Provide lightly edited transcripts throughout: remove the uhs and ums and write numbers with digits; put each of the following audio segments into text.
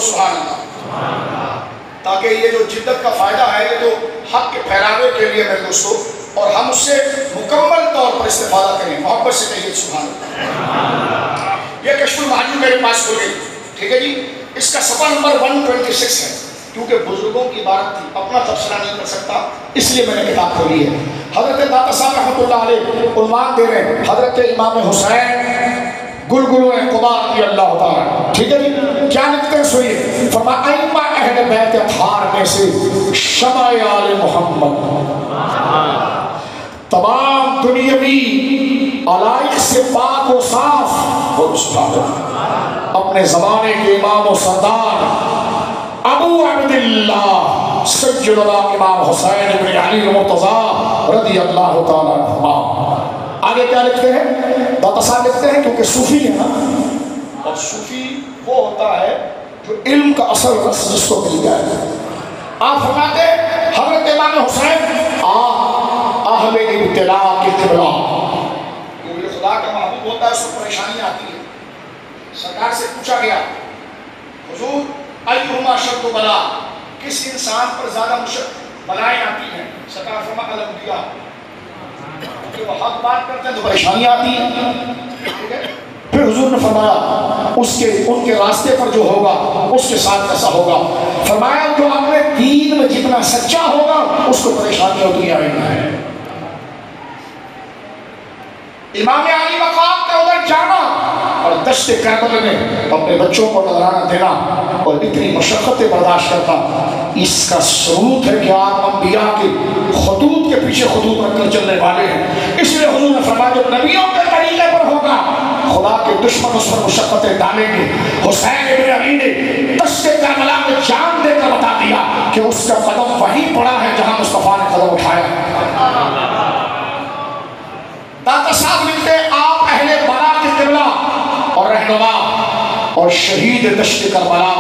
سبحان اللہ. تاکہ یہ جو جدت کا فائدہ ہے یہ تو حق کے پھیلاوے کے لیے میرے دوستوں، اور ہم اس سے مکمل طور پر استفادہ کریں. محبت سے کہیے سبحان اللہ. یہ کشف المحجوب میرے پاس ہو گئی، ٹھیک ہے جی. اس کا صفحہ نمبر 126 ہے. کیونکہ بزرگوں کی عبارت تھی، اپنا تبصرہ نہیں کر سکتا، اس لیے میں نے کتاب کھولی ہے. حضرت داتا صاحب رحمۃ اللہ علیہ عنوان دے رہے ہیں حضرت امام حسین گلگلو خدا رضی اللہ تعالیٰ. ٹھیک ہے جی. کیا لکھتے ہیں سوئیے. فرمایا ائمہ اہل بیت اطہار میں سے شمع آل محمد تمام دنیاوی علائق سے پاک و صاف اپنے زمانے کے امام و سردار ابو عبداللہ سیدنا امام حسین بن علی المرتضیٰ رضی اللہ تعالیٰ عنہ. آگے کیا لکھتے ہیں؟ داتا صاحب لکھتے ہیں کیونکہ صوفی ہے نا، اور صوفی وہ ہوتا ہے جو علم کا اصل رس جس کو مل جائے. آپ فرماتے ہیں حضرت امام حسین اہل ابتلاء کے قبلہ. جو خدا کا محبوب ہوتا ہے اس کو پریشانی آتی ہے. سرکار سے پوچھا گیا حضور ایہما شد بلا، کس انسان پر زیادہ بلائیں آتی ہیں؟ سرکار فرمایا الانبیاء، کہ وہ حق بات کرتے ہیں تو پریشانی آتی ہے. پھر حضور نے فرمایا ان کے راستے پر جو ہوگا اس کے ساتھ کیسا ہوگا؟ فرمایا جو اپنے دین میں جتنا سچا ہوگا اس کو پریشانی ہوتی آئے گی. امام علی مقام کے ادھر جانا اور دشت کربلا میں اپنے بچوں کو نذرانہ دینا اور اتنی مشقتیں برداشت کرتا، اس کا ثبوت ہے کہ آپ انبیاء کے خطوط کے پیچھے خطوط رکھ کر چلنے والے ہیں. اس لیے حضور نے فرمایا جو نبیوں کے طریقے پر ہوگا خدا کے دشمن اس پر مشقتیں ڈالیں گے. حسین ابن علی نے دشت کربلا میں جان دے کر بتا دیا کہ اس کا قدم وہیں پڑا ہے جہاں مصطفیٰ نے قدم اٹھایا. داتا صاحب لکھتے ہیں آپ اہل بلا کے قبلہ اور رہنما اور شہید دشت کربلا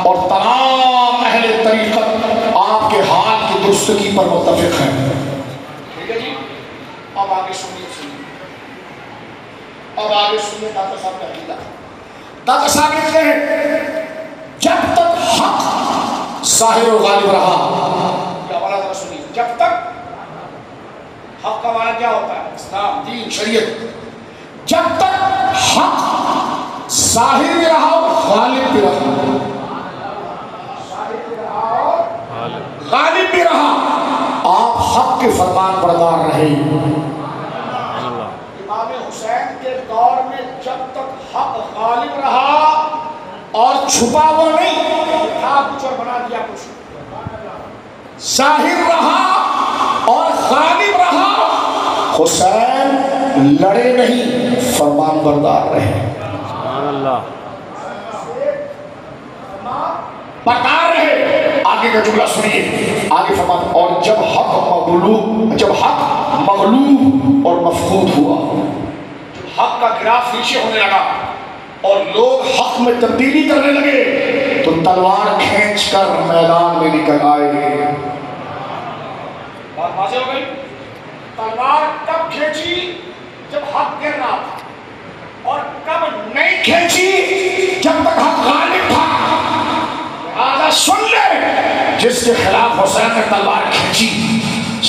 اور تمام اہل طریقت آپ کے حال کی درستگی پر متفق ہیں. ٹھیک ہے جی. اب آگے سنیے داتا صاحب کا عقیدہ. داتا صاحب لکھتے ہیں جب تک حق ظاہر و غالب رہا، یہ حوالہ ذرا سنیے. جب تک حق کا معنی کیا ہوتا ہے؟ اسلام، دین، شریعت. جب تک حق ظاہر بھی رہا اور غالب بھی رہا، غالب بھی رہا، آپ حق کے فرمان بردار رہے. امام حسین کے دور میں جب تک حق غالب رہا اور چھپا وہ نہیں، کچھ اور بنا دیا کچھ، ظاہر رہا اور غالب رہا، حسین لڑے نہیں، فرمان بردار رہے. سبحان اللہ. بردار رہے. آگے کا جملہ سنیے. آگے فرمان اور جب حق مغلوب اور مفقود ہوا، جب حق کا گراف نیچے ہونے لگا اور لوگ حق میں تبدیلی کرنے لگے تو تلوار کھینچ کر میدان میں نکل آئے. بات واضح ہو گئی. تلوار کب کھینچی؟ جب حق گر رہا تھا. اور کب نہیں کھینچی؟ جب تک حق غالب تھا. لہذا سن لے، جس کے خلاف حسین نے تلوار کھینچی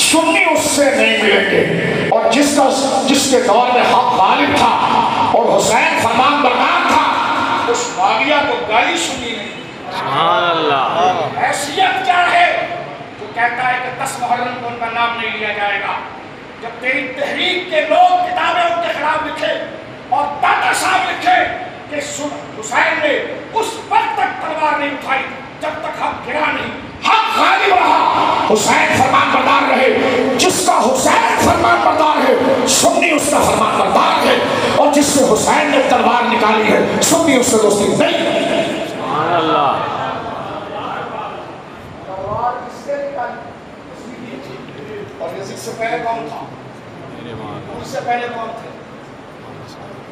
سنی اس سے نہیں ملیں گے، اور جس کے دور میں حق غالب تھا اور حسین فرمان بردار تھا اس معاویہ کو گالی سنی نہیں. سبحان اللہ. حیثیت کیا ہے جو کہتا ہے کہ 10 محرم کو ان کا نام نہیں لیا جائے گا؟ جب تیری تحریک کے لوگ کتابیں ان کے خلاف لکھے اور داتا صاحب لکھے کہ حسین نے اس وقت تک تلوار نہیں اٹھائی جب تک حق گرا نہیں، حق غالب رہا، حسین فرمان بردار رہے. جس کا حسین فرمان بردار ہے سنی اس کا فرمان بردار ہے، اور جس سے حسین نے تلوار نکالی ہے سنی اس سے دوستی نہیں. سبحان اللہ. تلوار کس سے نکالی؟ اور یزید سے پہلے کون تھا؟ ان سے پہلے کون تھے؟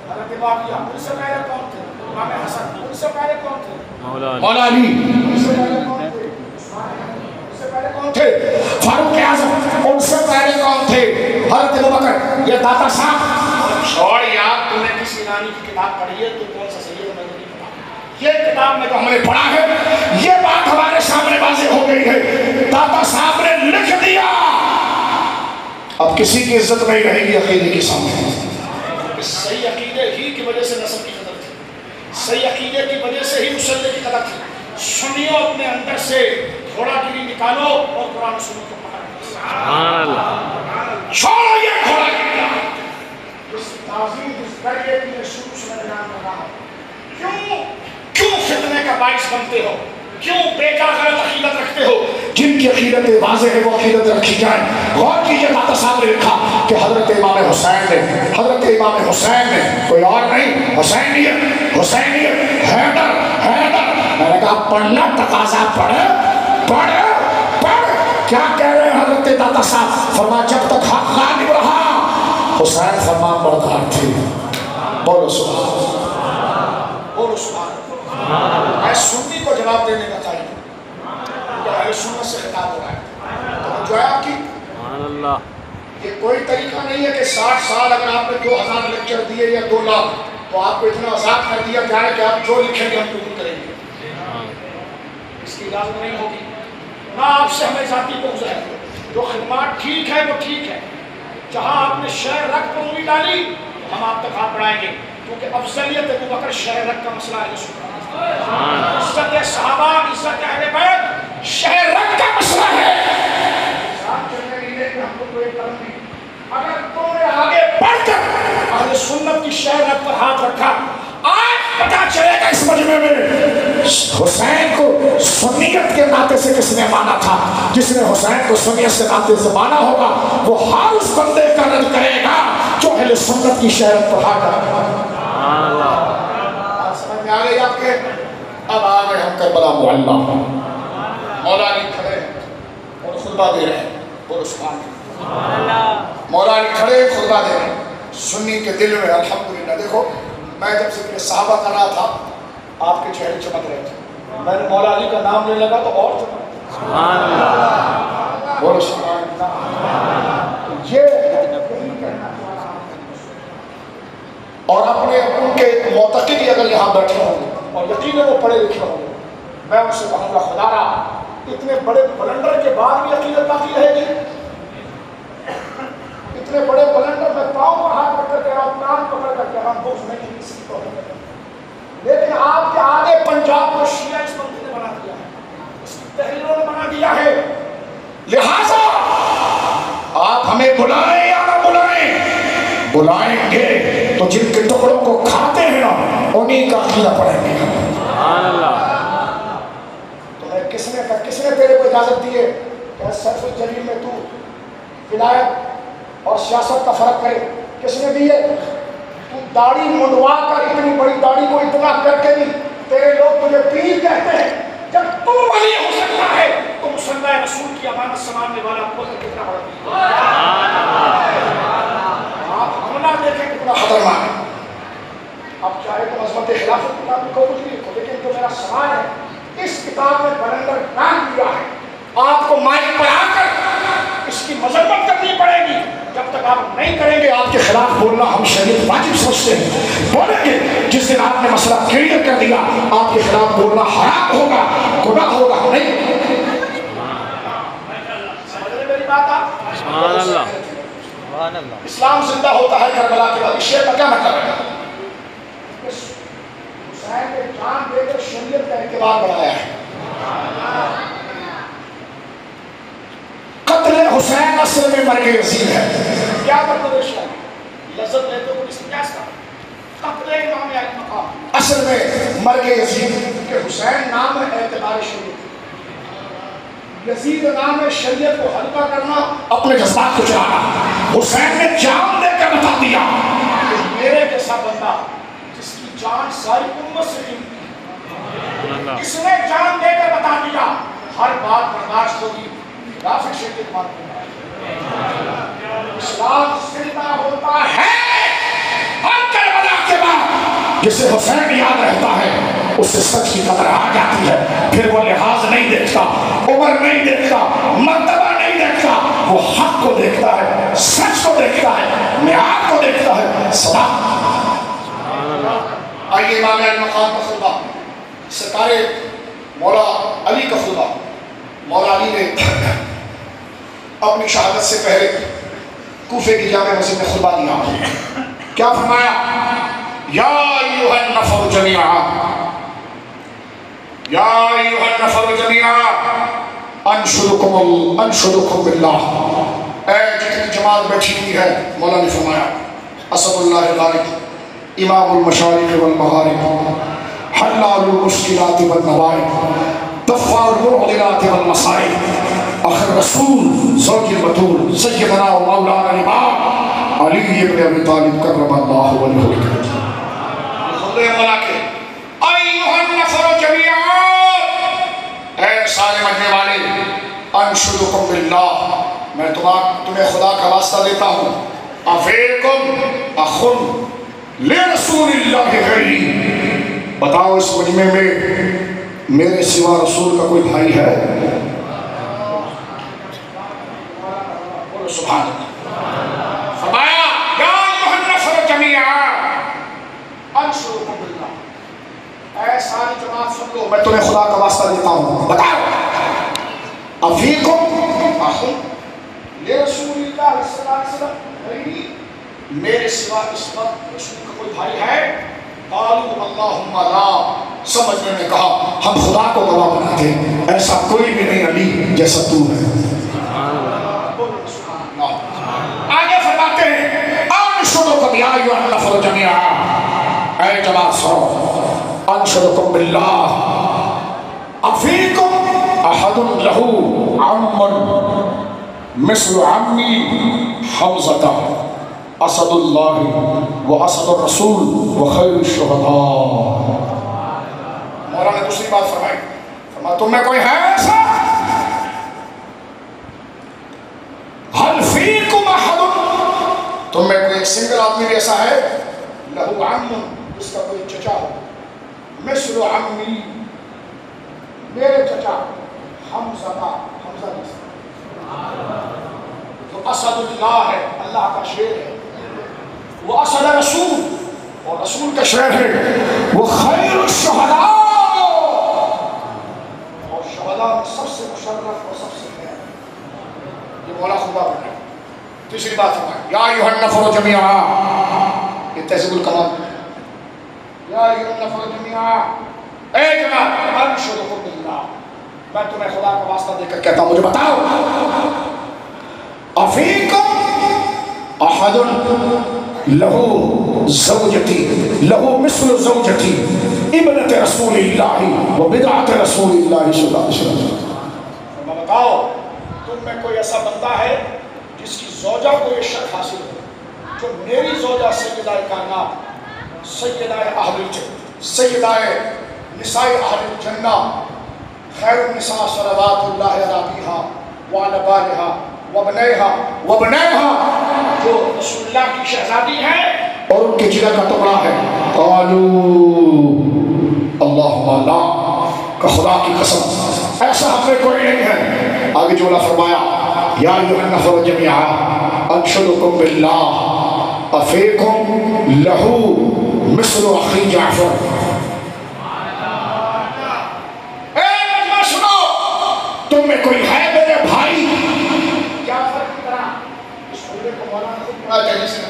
حضرت معاویہ. ان سے پہلے کون تھے؟ امام حسن. ان سے پہلے کون تھے؟ مولا علی. ان سے پہلے کون تھے؟ ان سے پہلے کون تھے؟ فاروق اعظم. ان سے پہلے کون تھے؟ حضرت ابوبکر. یہ داتا صاحب چھوڑ یار، تم نے کسی ایرانی کی کتاب پڑھی ہے تو کون سا صحیح ہے مجھے نہیں پتا. یہ کتاب میں جو ہم نے پڑھا ہے یہ بات ہمارے سامنے واضح ہو گئی ہے. داتا صاحب نے لکھ دیا اب کسی کی عزت نہیں رہے گی عقیدے کے سامنے. اس صحیح عقیدے ہی کی وجہ سے نسل کی قدر تھی, صحیح عقیدے کی وجہ سے ہی مسلح کی قدر تھی. سنیو اپنے اندر سے گھوڑا گیری نکالو اور قرآن و سنت کو پکڑو. چھوڑو یہ گھوڑا گیری. اس تعظیم اس درجے کی شروع سے بیان کر رہا ہوں. کیوں فتنے کا باعث بنتے ہو؟ کیوں بیجا غلط عقیدت رکھتے ہو؟ جن کی عقیدت واضح ہے وہ عقیدت رکھی جائے. غور کیجئے داتا صاحب نے لکھا کہ حضرت امام حسین نے کوئی اور نہیں, حسینیت حیدر. میں نے کہا پڑھنا تقاضا پڑھ. کیا کہہ رہے ہیں حضرت داتا صاحب؟ فرمایا جب تک حق غالب رہا حسین فرمان بردار تھے. بولو سبحان, بولو سبحان. میں سنی کو جواب دینے کا چاہیے کہ اہل سنت سے خطاب ہو رہا ہے. تو جو ہے آپ کی یہ کوئی طریقہ نہیں ہے کہ 60 سال اگر آپ نے 2000 لیکچر دیے یا 2 لاکھ تو آپ کو اتنا آزاد کر دیا جائے کہ آپ جو لکھیں گے ہم قبول کریں گے. اس کی اجازت نہیں ہوگی. نہ آپ سے ہمیں ذاتی بغض ہے. جو خدمات ٹھیک ہے وہ ٹھیک ہے. جہاں آپ نے شہر رکھ پر انگلی ڈالی ہم آپ تک ہاتھ بڑھائیں گے, کیونکہ افضلیت ابو بکر شہر رکھ کا مسئلہ ہے. عزت صحابہ, عزت اہل بیت شہر رکھ کا مسئلہ ہے. اگر تم نے آگے بڑھ کر اہل سنت کی شہر رکھ پر ہاتھ رکھا, آج پتا چلے گا اس مجمع میں حسین کو سنیت کے ناطے سے کس نے مانا تھا. جس نے حسین کو سنیت سے ناطے سے مانا ہوگا وہ ہر اس بندے کا رد کرے گا جو اہل سنت کی شہرت پر ہاتھ رکھا. سمجھ میں آ گئی آپ کے؟ اب آ گئے ہم کربلا معلیٰ. مولا علی کھڑے اور خطبہ دے رہے ہیں. بولو سبحان اللہ. مولا علی کھڑے خطبہ دے رہے ہیں. سنی کے دل میں الحمدللہ. دیکھو میں جب ذکر صحابہ کر رہا تھا آپ کے چہرے چمک رہے تھے. میں نے مولا علی کا نام لینے لگا تو اور چمک. سبحان اللہ. بولو سبحان اللہ. یہ اور اپنے ان کے معتقدی اگر یہاں بیٹھے ہوں گے اور یقیناً وہ پڑھے لکھے ہوں گے, میں ان سے کہوں گا خدا را اتنے بڑے بلنڈر کے بعد بھی عقیدت باقی رہے گی. اتنے بڑے بلنڈر میں پاؤں پر ہاتھ رکھ کر کہہ رہا ہوں, کان پکڑ کر کہہ رہا ہوں بغض نہیں کسی کو, لیکن آپ کے آگے پنجاب کو شیعہ اس بندے نے بنا دیا ہے, اس کی تحریروں نے بنا دیا ہے. لہذا آپ ہمیں بلائیں یا نہ بلائیں گے تو جن کے ٹکڑوں کو کھاتے ہیں نا انہیں کا عقیدہ پڑھیں گے. تو میں کس نے تیرے کو اجازت دی ہے کہ سرف الجلیل میں تو ولایت اور سیاست کا فرق کرے؟ کس نے دی ہے؟ تو داڑھی منڈوا کر اتنی بڑی داڑھی کو اتنا کر کے بھی تیرے لوگ تجھے پیر کہتے ہیں. جب تو ولی ہو سکتا ہے تو مسلح رسول کی امانت سنبھالنے والا بہت کتنا بڑا آپ حملہ دیکھیں کتنا خطرناک ہے. اب چاہے تو عظمت خلافت کتاب کو کچھ بھی لکھو, لیکن جو میرا سوال ہے اس کتاب میں بلندر کام دیا ہے. آپ کو مائک پر آ کر اس کی مذمت کرنی پڑے گی. جب تک آپ نہیں کریں گے آپ کے خلاف بولنا ہم شریعت واجب سمجھتے ہیں. بولیں گے جس دن آپ نے مسئلہ کلیئر کر دیا آپ کے خلاف بولنا حرام ہوگا, گناہ ہوگا. نہیں سمجھ رہے میری بات آپ؟ سبحان اللہ. اسلام زندہ ہوتا ہے کربلا کے بعد. اس شعر کا کیا مطلب ہے؟ حسین نے جان دے کر شریعت کا اعتبار بڑھایا ہے. قتل حسین اصل میں مرگ یزید ہے. کیا مطلب ہے شاید لذت لیتے ہو اس قیاس کا؟ قتل امام علی مقام اصل میں مرگ یزید کہ حسین نام ہے اعتبار شریعت, یزید نام ہے شریعت کو ہلکا کرنا, اپنے جذبات کو چلانا. حسین نے جان دے کر بتا دیا کہ میرے جیسا بندہ جس کی جان ساری امت سے قیمتی, اس نے جان دے کر بتا دیا ہر بات برداشت ہوگی. خلافت شریعت بات اسلام زندہ ہوتا ہے ہر کربلا کے بعد. جسے حسین یاد رہتا ہے اس سے سچ کی قدر آ جاتی ہے. پھر وہ لحاظ نہیں دیکھتا, عمر نہیں دیکھتا, مرتبہ نہیں دیکھتا, وہ حق کو دیکھتا ہے, سچ کو دیکھتا ہے, معیار کو دیکھتا ہے. سبحان اللہ. آئیے امام علی مقام کا خطبہ سرکار مولا علی کا خطبہ، مولا علی نے اپنی شہادت سے پہلے کوفے کی جامع مسجد میں خطبہ دیا. کیا فرمایا؟ یا ایھا النفر جمیعا، یا ایھا النفر جمیعا انشدکم باللہ. اے جتنی جماعت بیٹھی ہوئی ہے، مولا نے فرمایا اسد اللہ غالب امام المشارق والمغارب حلال المشکلات والنوائب دفاع المعضلات والمصائب اخر رسول زوج البتول سیدنا و مولانا امام علی ابن ابی طالب کرم اللہ وجہہ. خدای مولا کے ایھا النفر جمیعا، اے سارے مجمع والے، انشدکم باللہ، میں تمہیں خدا کا واسطہ دیتا ہوں. افیکم اخن لرسول اللہ غیری، بتاؤ اس مجمع میں میرے سوا رسول کا کوئی بھائی ہے؟ سبحان اللہ. فرمایا یا ایھا النفر جمیعا انشدکم باللہ، اے ساری جماعت سن لو، میں تمہیں خدا کا واسطہ دیتا ہوں. بتاؤ افیکم اخن لرسول اللہ صلی اللہ علیہ وسلم غیری، میرے سوا اس وقت رسول کا کوئی بھائی ہے؟ قالوا اللہم لا، سب مجمع نے کہا ہم خدا کو گواہ بناتے ہیں ایسا کوئی بھی نہیں علی جیسا تو ہے. آگے فرماتے ہیں انشدکم یا ایھا النفر جمیعا، اے جماعت سنو، انشدکم باللہ افیکم احد لہ عم مثل عمی حمزہ اسد اللہ و اسد الرسول و خیر الشہداء. مولا نے دوسری بات فرمائی، فرمایا تم میں کوئی ہے ایسا؟ حل فیکم احد، تم میں کوئی ایک سنگل آدمی بھی ایسا ہے لہو عم، اس کا کوئی چچا ہو مثل عمی، میرے چچا حمزہ کا، حمزہ تو اسد اللہ ہے، اللہ کا شیر ہے، وہ اسد رسول، اور رسول کا شعر ہے، وہ خیر الشہداء، اور شہداء میں سب سے مشرف اور سب سے خیر. یہ مولا خدا بنا. تیسری بات فرمائی یا ایھا النفر جمیعا، یہ تہذیب الکمال، یا ایھا النفر جمیعا، اے جماعت انشدکم باللہ، میں تمہیں خدا کا واسطہ دے کر کہتا ہوں، مجھے بتاؤ افیکم احد لہو زوجتی، لہو مثل زوجتی ابنت رسول اللہ و بدعت رسول اللہ صلی اللہ علیہ وسلم. بتاؤ تم میں کوئی ایسا بندہ ہے جس کی زوجہ کو یہ شرف حاصل ہو جو میری زوجہ سیدہ کائنات، سیدہ نساء اہل الجنہ، خیر النساء صلوات اللہ علیہا وعلی بالہا وبنیہا، جو رسول اللہ کی شہزادی ہے اور ان کے جگر کا ٹکڑا ہے. قالوا اللہم لا، کہ خدا کی قسم ایسا ہم میں کوئی نہیں ہے. آگے جولا فرمایا یا ایھا النفر جمیعا انشدکم باللہ افیکم لہو مثل اخی جعفر. اے مجمع سنو، تم میں کوئی ہے میرے بھائی جعفر کی طرح، اس خطبے کو مولانا خود پڑھا جائے سے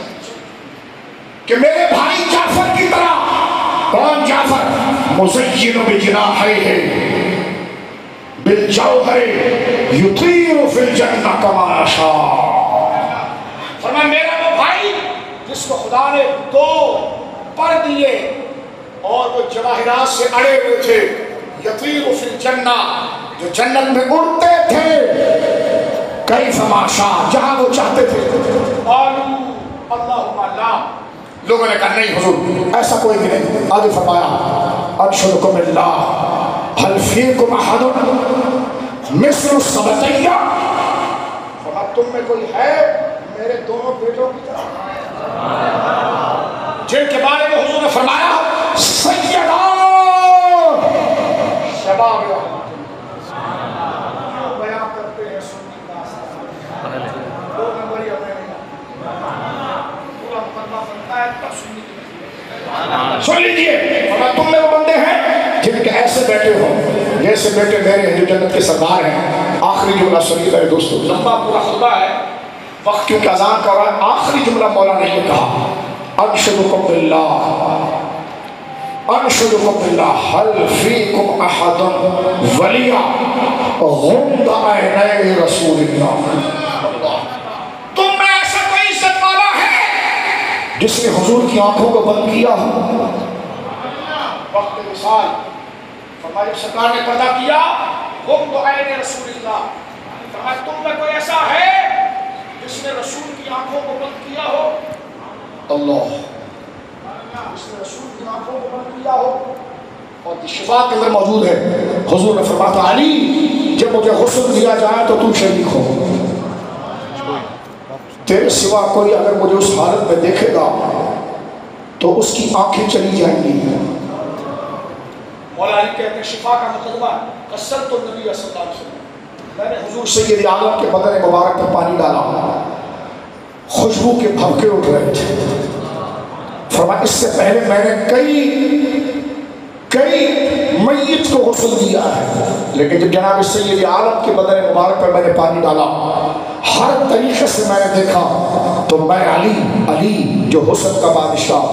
کہ میرے بھائی جعفر کی طرح. کون جعفر؟ مزین بجناحیہ بالجوہر یطیر فی الجنہ کما شاء. فرمایا میرا وہ بھائی جس کو خدا نے دو پر دیے اور وہ جواہرات سے اڑے ہوئے تھے، یطیر فی الجنہ، جو جنت میں اڑتے تھے، کیف ما شاء، جہاں وہ چاہتے تھے. قالوا اللہم لا، لوگوں نے کہا نہیں حضور ایسا کوئی بھی نہیں. آگے فرمایا انشدکم باللہ هل فیکم احد مثل السبتیہ، فرمایا تم میں کوئی ہے میرے دونوں بیٹوں کی طرح جن کے بارے میں حضور نے فرمایا سیدہ شباب بیان کرتے ہیں سنی داستان دو نمبری ہمیں پورا مقدمہ بنتا ہے تب سنی. سن لیجئے، فرمایا تم میں وہ بندے ہیں جن ہیں کہ ایسے بیٹے ہوں جیسے بیٹے میرے ہیں جو جنت کے سردار ہیں. آخری جملہ سنیے میرے دوستو، لمبا پورا خطبہ ہے، وقت کیونکہ اذان کا رہا ہے. آخری جملہ مولا نے یہ کہا، انشدکم باللہ انشدکم باللہ حل فیکم احد ولی غمض عینی رسول اللہ. تم میں ایسا کوئی عزت والا ہے جس نے حضور کی آنکھوں کو بند کیا ہو؟ وقت مثال فرمایا سرکار نے پردہ کیا، غمض عین رسول اللہ. فرمایا تم میں کوئی ایسا ہے جس نے رسول کی آنکھوں کو بند کیا ہو؟ اللہ، اس نے رسول کی آنکھوں کو بند کیا ہو. اور شفا کے اندر موجود ہے. حضور نے فرمایا علی جب مجھے غسل دیا جائے تو تم شریک ہو. تیرے سوا کوئی اگر مجھے اس حالت میں دیکھے گا تو اس کی آنکھیں چلی جائیں گی. مولا علی کہتے ہیں شفا کا مقدمہ قصرت النبی صلی اللہ علیہ وسلم، میں نے حضور سید عالم کے بدن مبارک پر پانی ڈالا، خوشبو کے بھبکے اٹھ رہے تھے. فرمایا اس سے پہلے میں نے کئی میت کو غسل دیا ہے، لیکن جب جناب سید عالم کے بدن مبارک پر میں نے پانی ڈالا ہر طریقے سے میں نے دیکھا تو میں علی جو حسن کا بادشاہ،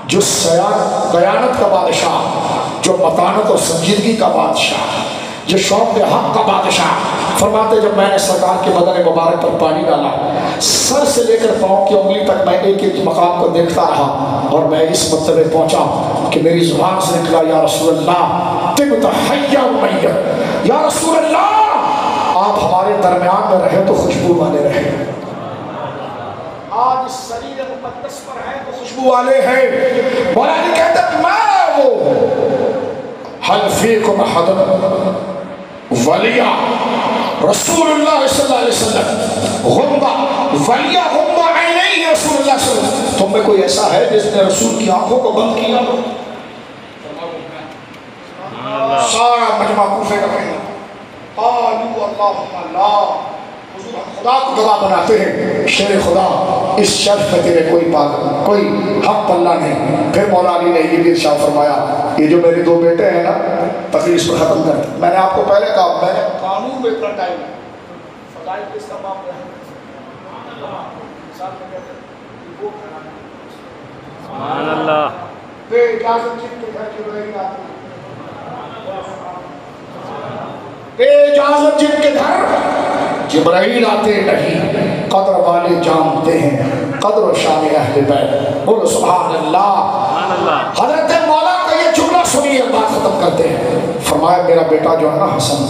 جو دیانت کا بادشاہ، جو متانت اور سنجیدگی کا بادشاہ، جو شوق حق کا بادشاہ، فرماتے جب میں نے سرکار کے بدن مبارک پر پانی ڈالا سر سے لے کر پاؤں کی انگلی تک میں ایک ایک مقام کو دیکھتا رہا اور میں اس مرتبے پہنچا کہ میری زبان سے نکلا یا رسول اللہ طبت حیا و میت. یا رسول اللہ آپ ہمارے درمیان میں رہے تو خوشبو والے رہے. آج اس شریر مقدس پر ہیں تو خوشبو والے ہیں. مولانا کہتا ہے میں وہ حل فیکم احد ولی رسول اللہ صلی اللہ علیہ وسلم غمض ولی غمض عینی رسول اللہ صلی اللہ علیہ وسلم. تم میں کوئی ایسا ہے جس نے رسول کی آنکھوں کو بند کیا ہو؟ سارا مجمع کوفے کا کہنا قالوا اللہم لا. حضور ہم خدا کو گواہ بناتے ہیں شیر خدا اس شرف میں تیرے کوئی حق پلہ نہیں. پھر مولا علی نے یہ بھی ارشاد فرمایا یہ جو میرے دو بیٹے ہیں نا تقریر اس پر ختم کر. میں نے آپ کو پہلے کہا میں نے قانون میں اتنا ٹائم ہے فضائل کس کا معاملہ ہے سبحان اللہ. بے اجازت جن کے گھر جبرائیل آتے ہیں، بے اجازت جن کے گھر جبرائیل آتے نہیں، قدر والے جانتے ہیں قدر و شان اہل بیت. بولو سبحان اللہ. حضرت مولا کا یہ جملہ سنیے بات ختم کرتے ہیں. فرمایا میرا بیٹا جو ہے نا حسن،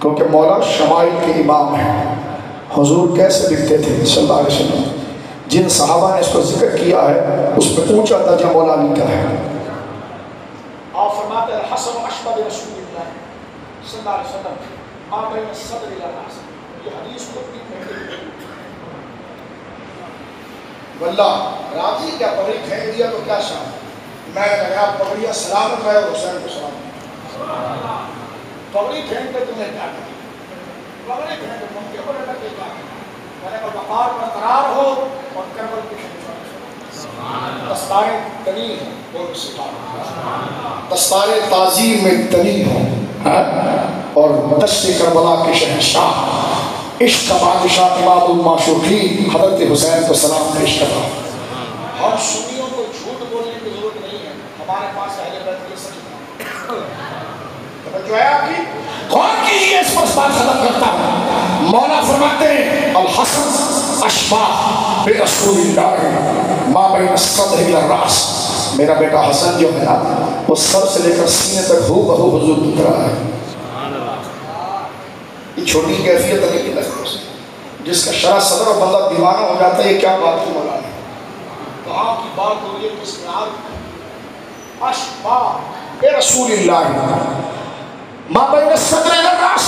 کیونکہ مولا شمائل کے امام ہیں. حضور کیسے دکھتے تھے صلی اللہ علیہ وسلم، جن صحابہ نے اس کو ذکر کیا ہے اس میں اونچا درجہ مولا علی کا ہے. آپ فرماتے ہیں حسن اشبہ رسول اللہ صلی اللہ علیہ وسلم ما بین الصدر الى الراس. یہ حدیث خود بھی پڑھی واللہ راضی کیا پگڑی پھینک دیا تو کیا شان. میں نے کہا پگڑیاں سلامت ہے اور حسین کو سلام. پگڑی پھینک پہ تمہیں کیا کریں، پگڑی پھینک پہ تم کے اوپر لگا کے کیا کریں. میں نے کہا وقار برقرار ہو اور کربل کی دستاریں تنی ہیں اور دستاریں تعظیم میں تنی ہوں اور دشت کربلا کے شہنشاہ عشق کا بادشاہ امام المعشوقین حضرت حسین کو سلام پیش کر رہا. ہم سنیوں کو جھوٹ بولنے کی ضرورت نہیں ہے، ہمارے پاس اہل بیت کے سچ جو ہے آپ کی غور کیجیے اس پر بات ختم کرتا ہوں. مولا فرماتے ہیں الحسن اشباہ برسول اللہ ما بین الصدر الی الراس. میرا بیٹا حسن جو ہے نا وہ سر سے لے کر سینے تک ہو بہو حضور کی طرح ہے. یہ چھوٹی کیفیت ہے لیکن جس کا شرح صدر اور بندہ دیوانہ ہو جاتا ہے. یہ کیا بات کی مولا نے کہاں کی بات ہو رہی ہے کس میں آج اشباہ برسول اللہ ما بین الصدر الی الراس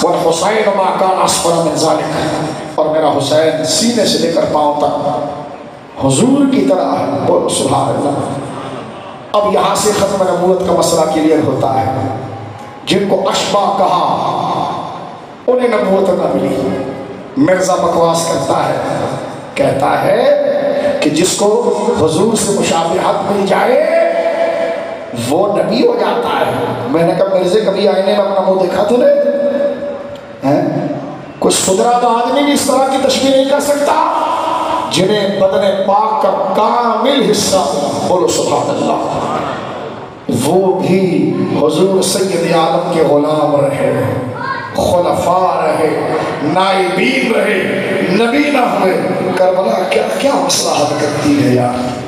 والحسین ما کان اسفل من ذلک. اور میرا حسین سینے سے لے کر پاؤں تک حضور کی طرح ہے. بولو سبحان اللہ. اب یہاں سے ختم نبوت کا مسئلہ کلیئر ہوتا ہے. جن کو اشباہ کہا انہیں نبوت نہ ملی. مرزا بکواس کرتا ہے، کہتا ہے کہ جس کو حضور سے مشابہت مل جائے وہ نبی ہو جاتا ہے. میں نے کہا مرزے کبھی آئینے میں اپنا منہ دیکھا تو نہیں؟ کچھ سدھرا تو آدمی بھی اس طرح کی تشبیہ نہیں کر سکتا جنہیں بدن پاک کا کامل حصہ. بولو سبحان اللہ. وہ بھی حضور سید عالم کے غلام رہے، خلفاء رہے، نائبین رہے، نبی نہ ہوئے. کربلا کیا مسئلہ حل کرتی ہے یار.